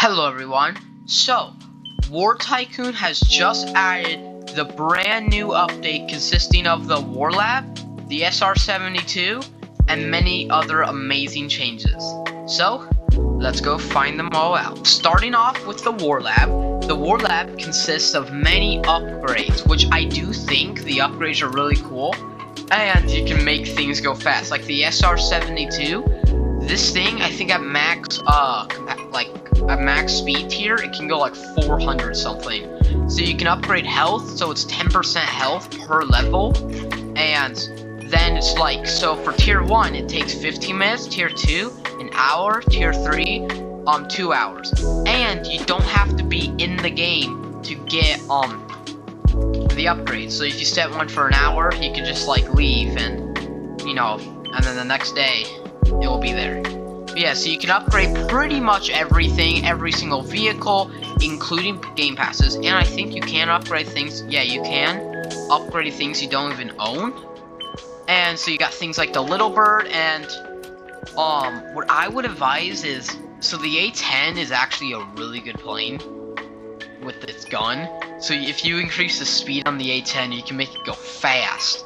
Hello everyone. So, War Tycoon has just added the brand new update consisting of the War Lab, the SR-72, and many other amazing changes. So, let's go find them all out. Starting off with the War Lab consists of many upgrades, which I do think the upgrades are really cool, and you can make things go fast. Like the SR-72, this thing, I think at max, at max speed tier, it can go like 400 something. So you can upgrade health, so it's 10% health per level, and then it's like, so for tier 1, it takes 15 minutes, tier 2, an hour, tier 3, 2 hours. And you don't have to be in the game to get, the upgrade. So if you set one for an hour, you can just like leave and, and then the next day, it will be there. But yeah, so you can upgrade pretty much everything, every single vehicle, including game passes. And I think you can upgrade things, yeah, you can upgrade things you don't even own. And so you got things like the Little Bird, and what I would advise is, so the A-10 is actually a really good plane with its gun. So if you increase the speed on the A-10, you can make it go fast.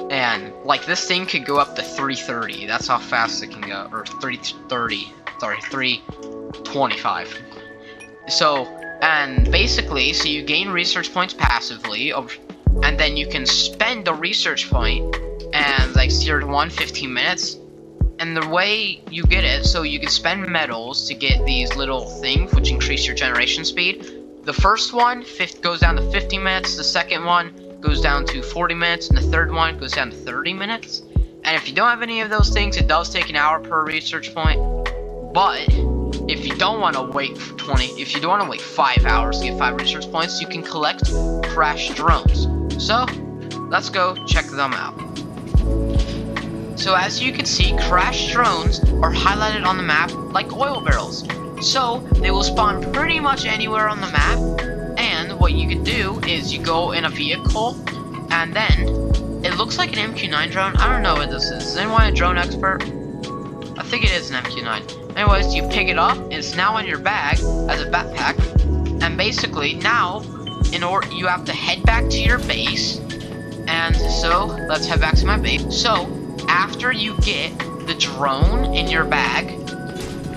And like this thing could go up to 330. That's how fast it can go, or 330. Sorry, 325. So, and basically, so you gain research points passively, and then you can spend the research point, and like tier 1, 15 minutes. And the way you get it, so you can spend medals to get these little things, which increase your generation speed. The first one goes down to 15 minutes. The second one goes down to 40 minutes, and the third one goes down to 30 minutes. And if you don't have any of those things, it does take an hour per research point. But if you don't want to wait for 5 hours to get 5 research points, you can collect crash drones. So let's go check them out. So as you can see, crash drones are highlighted on the map like oil barrels. So they will spawn pretty much anywhere on the map. And what you can do is you go in a vehicle, and then it looks like an MQ-9 drone. I don't know what this is. Is anyone a drone expert? I think it is an MQ-9. Anyways, you pick it up. It's now in your bag as a backpack, and basically now, you have to head back to your base. And so let's head back to my base. So after you get the drone in your bag,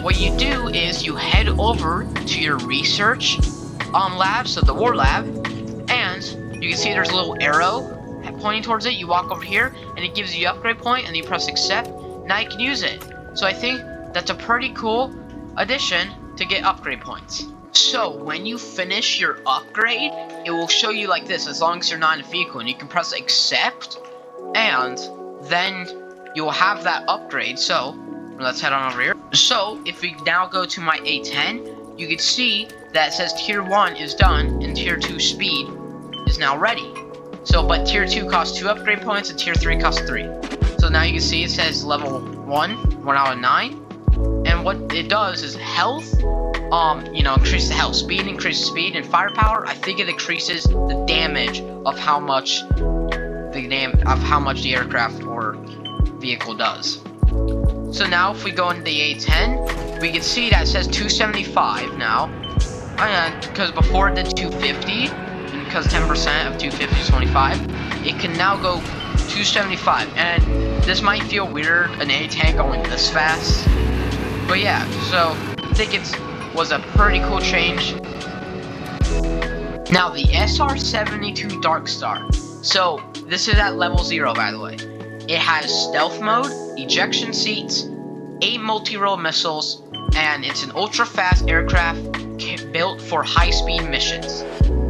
what you do is you head over to your research lab, so the War Lab, and you can see there's a little arrow pointing towards it. You walk over here, and it gives you upgrade point, and you press accept. Now you can use it. So I think that's a pretty cool addition to get upgrade points. So when you finish your upgrade, it will show you like this, as long as you're not in a vehicle, and you can press accept, and then you'll have that upgrade. So let's head on over here. So if we now go to my A-10, you can see that it says tier 1 is done and tier 2 speed is now ready. So, but tier 2 costs 2 upgrade points and tier 3 costs 3. So now you can see it says level 1 out of 9. And what it does is health, increase the health. Speed increases speed, and firepower, I think it increases the damage of how much the aircraft or vehicle does. So now if we go into the A-10, we can see that it says 275 now. And because before it did 250, and because 10% of 250 is 25, it can now go 275. And this might feel weird, an A-10 going this fast. But yeah, so I think it was a pretty cool change. Now the SR-72 Darkstar. So this is at level 0, by the way. It has stealth mode, ejection seats, 8 multi-role missiles, and it's an ultra-fast aircraft built for high-speed missions.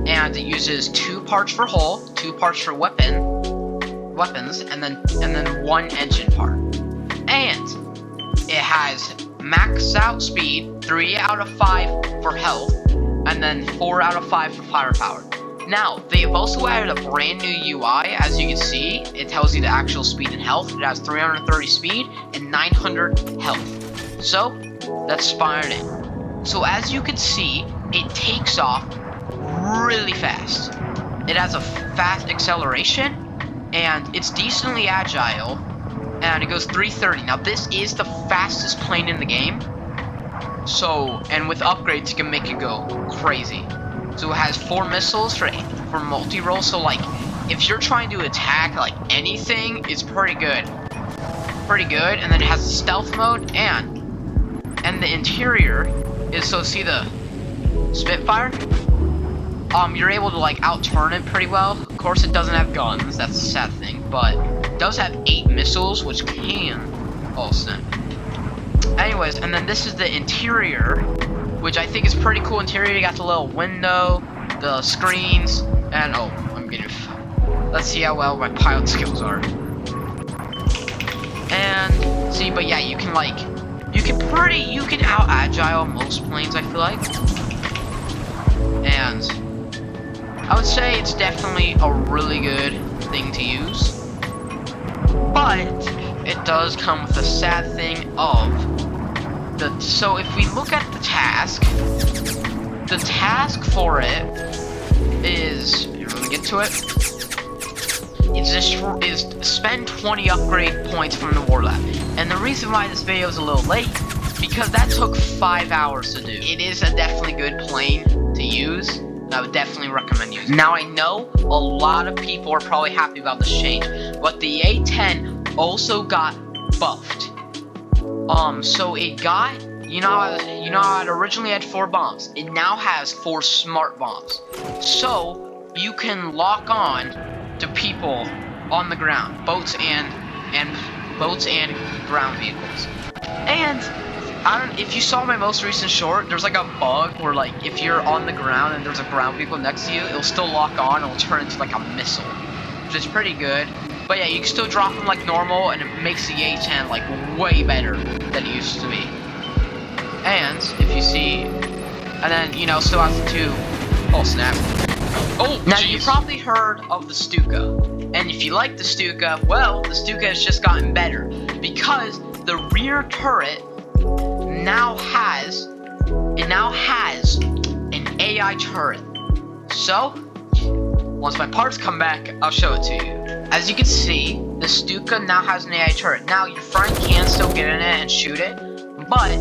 And it uses 2 parts for hull, 2 parts for weapons, and then 1 engine part. And it has max out speed, 3 out of 5 for health, and then 4 out of 5 for firepower. Now, they have also added a brand new UI. As you can see, it tells you the actual speed and health. It has 330 speed and 900 health. So, let's spawn it in. So as you can see, it takes off really fast. It has a fast acceleration, and it's decently agile, and it goes 330. Now this is the fastest plane in the game, So, and with upgrades, you can make it go crazy. So it has 4 missiles for multi-roll. So like, if you're trying to attack like anything, it's pretty good. Pretty good. And then it has stealth mode and the interior is, so see the Spitfire? You're able to like outturn it pretty well. Of course, it doesn't have guns. That's a sad thing, but it does have 8 missiles, which can. Oh snap. Anyways, and then this is the interior, which I think is pretty cool interior. You got the little window, the screens, and oh, I'm getting. Let's see how well my pilot skills are. And see, but yeah, you can like, you can out agile most planes, I feel like. And I would say it's definitely a really good thing to use, but it does come with a sad thing of the. So if we look at the task for it is, here, let me get to it. Is spend 20 upgrade points from the War Lab, and the reason why this video is a little late because that took 5 hours to do. It is a definitely good plane to use. I would definitely recommend using. Now I know a lot of people are probably happy about this change, but the A10 also got buffed. So it got, you know how it originally had 4 bombs. It now has 4 smart bombs. So you can lock on to people on the ground, boats and ground vehicles. And if you saw my most recent short, there's like a bug where like if you're on the ground and there's a ground vehicle next to you, it'll still lock on and it'll turn into like a missile, which is pretty good. But yeah, you can still drop them like normal, and it makes the A10 like way better than it used to be. And if you see, and then still have the 2. Oh snap! Oh, now geez. You probably heard of the Stuka, and if you like the Stuka, well, the Stuka has just gotten better because the rear turret now has an AI turret. So once my parts come back, I'll show it to you. As you can see, the Stuka now has an AI turret. Now your friend can still get in it and shoot it, but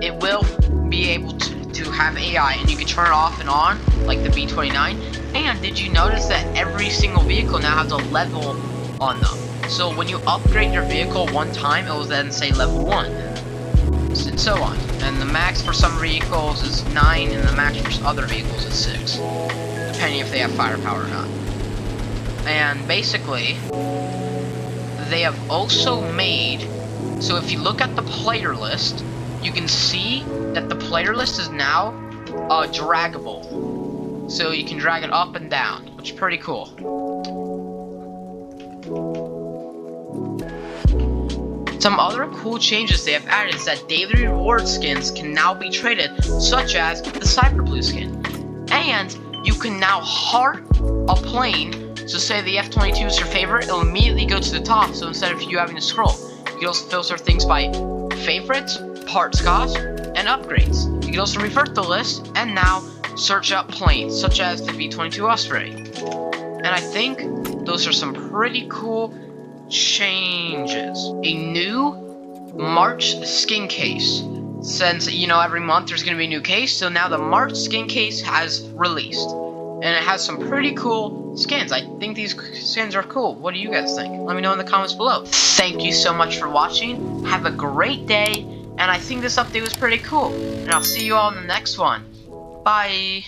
it will be able to have AI, and you can turn it off and on like the B-29. And did you notice that every single vehicle now has a level on them? So when you upgrade your vehicle one time, it will then say level 1. And so on. And the max for some vehicles is 9, and the max for other vehicles is 6. Depending if they have firepower or not. And basically, they have also made, so if you look at the player list, you can see that the player list is now draggable. So you can drag it up and down, which is pretty cool. Some other cool changes they have added is that daily reward skins can now be traded, such as the Cyber Blue skin. And you can now heart a plane, so say the F-22 is your favorite, it'll immediately go to the top, so instead of you having to scroll. You can also filter things by favorites, parts cost, and upgrades. You can also revert the list, and now search up planes, such as the V-22 Osprey. And I think those are some pretty cool changes. A new March skin case. Since, every month there's going to be a new case, so now the March skin case has released. And it has some pretty cool skins. I think these skins are cool. What do you guys think? Let me know in the comments below. Thank you so much for watching. Have a great day. And I think this update was pretty cool. And I'll see you all in the next one. Bye.